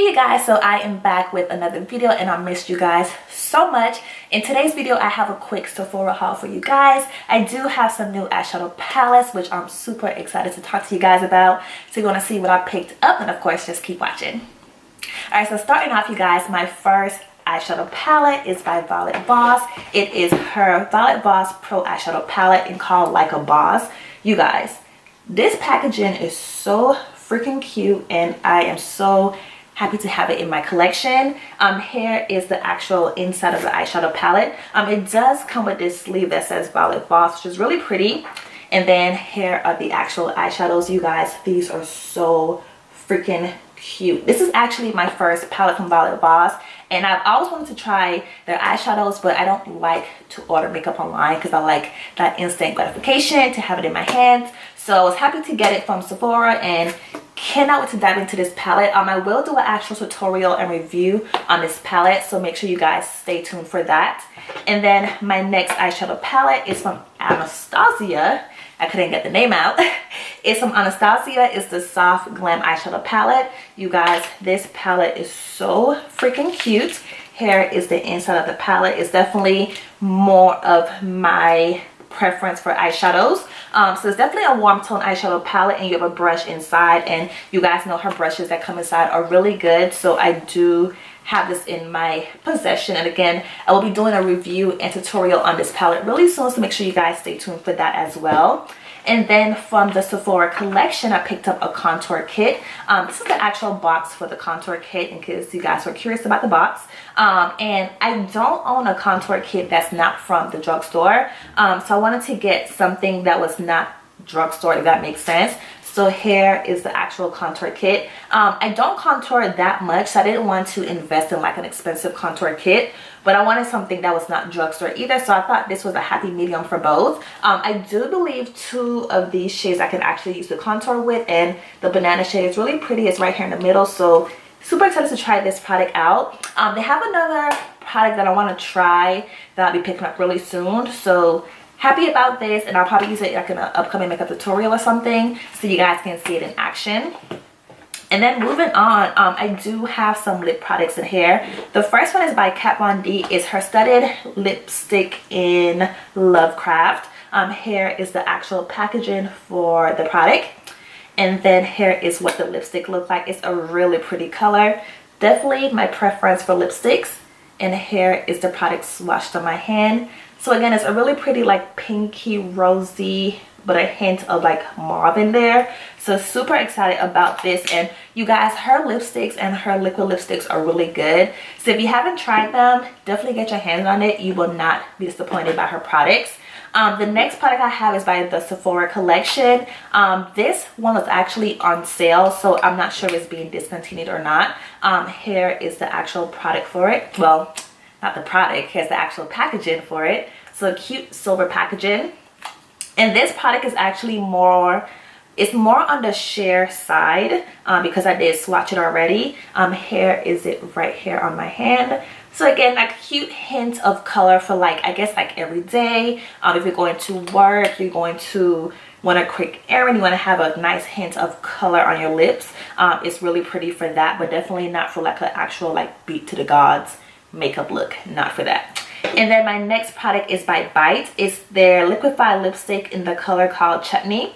Hey guys, so I am back with another video and I missed you guys so much. In today's video I have a quick Sephora haul for you guys. I do have some new eyeshadow palettes which I'm super excited to talk to you guys about. So you're going to see what I picked up, and of course just keep watching. Alright, so starting off you guys, my first eyeshadow palette is by Violet Boss. It is her Violet Boss Pro eyeshadow palette and called Like a Boss. You guys, this packaging is so freaking cute and I am so happy to have it in my collection. Here is the actual inside of the eyeshadow palette. It does come with this sleeve that says Violet Boss, which is really pretty. And then here are the actual eyeshadows. You guys, these are so freaking cute. This is actually my first palette from Violet Boss, and I've always wanted to try their eyeshadows, but I don't like to order makeup online because I like that instant gratification to have it in my hands. So I was happy to get it from Sephora and cannot wait to dive into this palette. I will do an actual tutorial and review on this palette, so make sure you guys stay tuned for that. And then my next eyeshadow palette is from Anastasia. I couldn't get the name out. It's from Anastasia. It's the Soft Glam eyeshadow palette. You guys, this palette is so freaking cute. Here is the inside of the palette. It's definitely more of my preference for eyeshadows. So it's definitely a warm tone eyeshadow palette, and you have a brush inside, and you guys know her brushes that come inside are really good. So I do have this in my possession, and again I will be doing a review and tutorial on this palette really soon, so make sure you guys stay tuned for that as well. And then from the Sephora collection, I picked up a contour kit. This is the actual box for the contour kit, in case you guys were curious about the box. And I don't own a contour kit that's not from the drugstore, so I wanted to get something that was not drugstore, if that makes sense. So here is the actual contour kit. I don't contour that much, so I didn't want to invest in like an expensive contour kit, but I wanted something that was not drugstore either, so I thought this was a happy medium for both. I do believe two of these shades I can actually use to contour with, and the banana shade is really pretty. It's right here in the middle, so super excited to try this product out. They have another product that I want to try that I'll be picking up really soon, so happy about this, and I'll probably use it like in an upcoming makeup tutorial or something so you guys can see it in action. And then moving on, I do have some lip products in here. The first one is by Kat Von D. It's her studded lipstick in Lovecraft. Here is the actual packaging for the product, and then here is what the lipstick looks like. It's a really pretty color, definitely my preference for lipsticks. And here is the product swatched on my hand. So again, it's a really pretty like pinky rosy, but a hint of like mauve in there. So super excited about this. And you guys, her lipsticks and her liquid lipsticks are really good. So if you haven't tried them, definitely get your hands on it. You will not be disappointed by her products. The next product I have is by the Sephora collection. This one was actually on sale, so I'm not sure if it's being discontinued or not. Here is the actual product for it. Well, not the product, here's the actual packaging for it. So cute silver packaging. And this product is actually it's more on the sheer side because I did swatch it already. Here is it right here on my hand. So again, like cute hint of color for like, I guess like every day. If you're going to work, you're going to want a quick errand, you want to have a nice hint of color on your lips. It's really pretty for that, but definitely not for like an actual like beat to the gods makeup look, not for that. And then my next product is by Bite. It's their liquefied lipstick in the color called Chutney.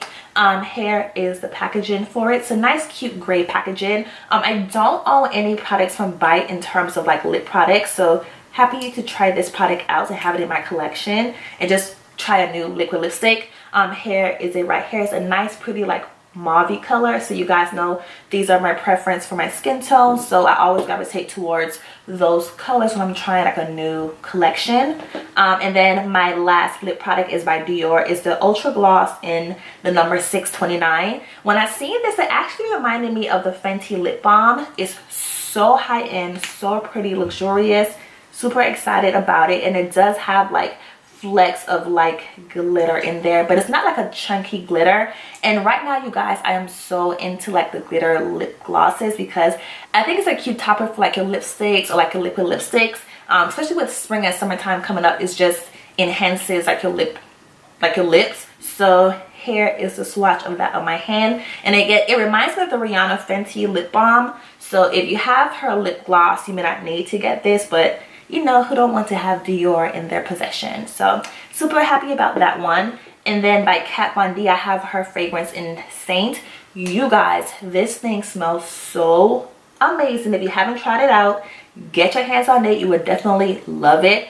Here is the packaging for it. It's a nice cute gray packaging. I don't own any products from Bite in terms of like lip products, so happy to try this product out and have it in my collection and just try a new liquid lipstick. Here is it right here. It's a nice pretty like mauve color, so you guys know these are my preference for my skin tone, so I always gravitate towards those colors when I'm trying like a new collection. And then my last lip product is by Dior. It's the Ultra Gloss in the number 629. When I seen this, it actually reminded me of the Fenty lip balm. It's so high-end, so pretty, luxurious, super excited about it. And it does have like flecks of like glitter in there, but it's not like a chunky glitter. And right now you guys, I am so into like the glitter lip glosses because I think it's a cute topper for like your lipsticks or like your liquid lipsticks, especially with spring and summertime coming up. It just enhances like your lips. So here is the swatch of that on my hand, and it reminds me of the Rihanna Fenty lip balm. So if you have her lip gloss, you may not need to get this, but you know who don't want to have Dior in their possession. So super happy about that one. And then by Kat Von D, I have her fragrance in Saint. You guys, this thing smells so amazing. If you haven't tried it out, get your hands on it. You would definitely love it.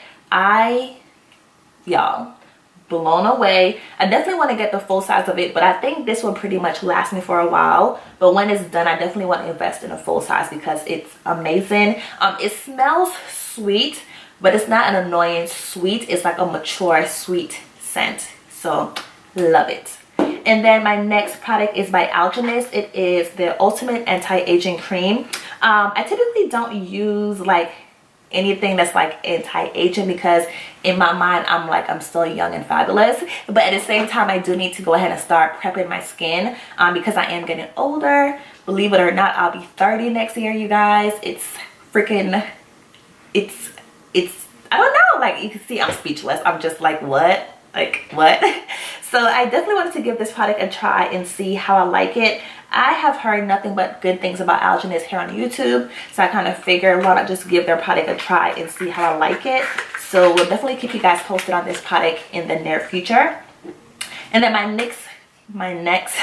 Y'all, blown away. I definitely want to get the full size of it, but I think this will pretty much last me for a while. But when it's done, I definitely want to invest in a full size because it's amazing. It smells sweet, but it's not an annoying sweet. It's like a mature sweet scent. So love it. And then my next product is by Algenist. It is the Ultimate Anti-Aging Cream. I typically don't use like anything that's like anti-aging because in my mind I'm still young and fabulous, but at the same time I do need to go ahead and start prepping my skin because I am getting older. Believe it or not, I'll be 30 next year, you guys. It's freaking, it's I don't know, like you can see I'm speechless. I'm just like, what? Like what? So I definitely wanted to give this product a try and see how I like it. I have heard nothing but good things about Algenist here on YouTube, so I kind of figured why not just give their product a try and see how I like it. So we'll definitely keep you guys posted on this product in the near future. And then my next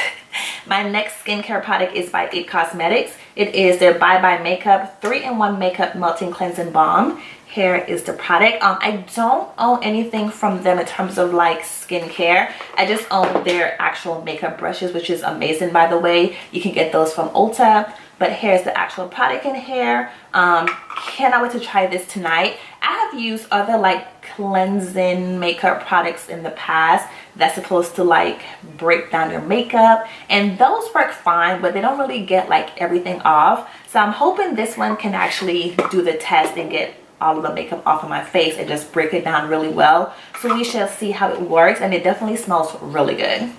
skincare product is by It Cosmetics. It is their Bye Bye Makeup 3-in-1 Makeup Melting Cleansing Balm. Here is the product. I don't own anything from them in terms of like skincare. I just own their actual makeup brushes, which is amazing, by the way. You can get those from Ulta. But here's the actual product in here. Cannot wait to try this tonight. I have used other like cleansing makeup products in the past that's supposed to like break down your makeup, and those work fine, but they don't really get like everything off. So I'm hoping this one can actually do the test and get all of the makeup off of my face and just break it down really well. So we shall see how it works, and it definitely smells really good.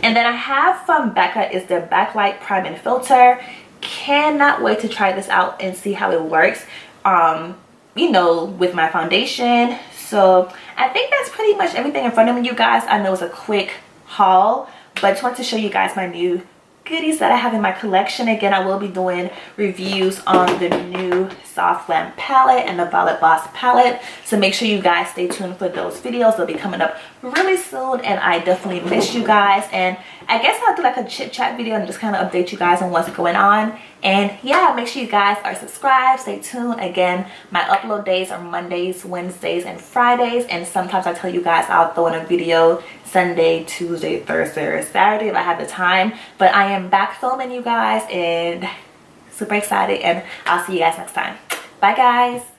And then I have from Becca is their Backlight Prime and Filter. Cannot wait to try this out and see how it works, you know, with my foundation. So I think that's pretty much everything in front of me, you guys. I know it's a quick haul, but I just wanted to show you guys my new goodies that I have in my collection. Again, I will be doing reviews on the new Soft Glam palette and the Violet Boss palette, so make sure you guys stay tuned for those videos. They'll be coming up really soon, and I definitely miss you guys. And I guess I'll do like a chit chat video and just kind of update you guys on what's going on. And yeah, make sure you guys are subscribed. Stay tuned. Again, my upload days are Mondays, Wednesdays, and Fridays, and sometimes I tell you guys I'll throw in a video Sunday, Tuesday, Thursday, or Saturday if I have the time. But I am back filming, you guys, and super excited, and I'll see you guys next time. Bye guys.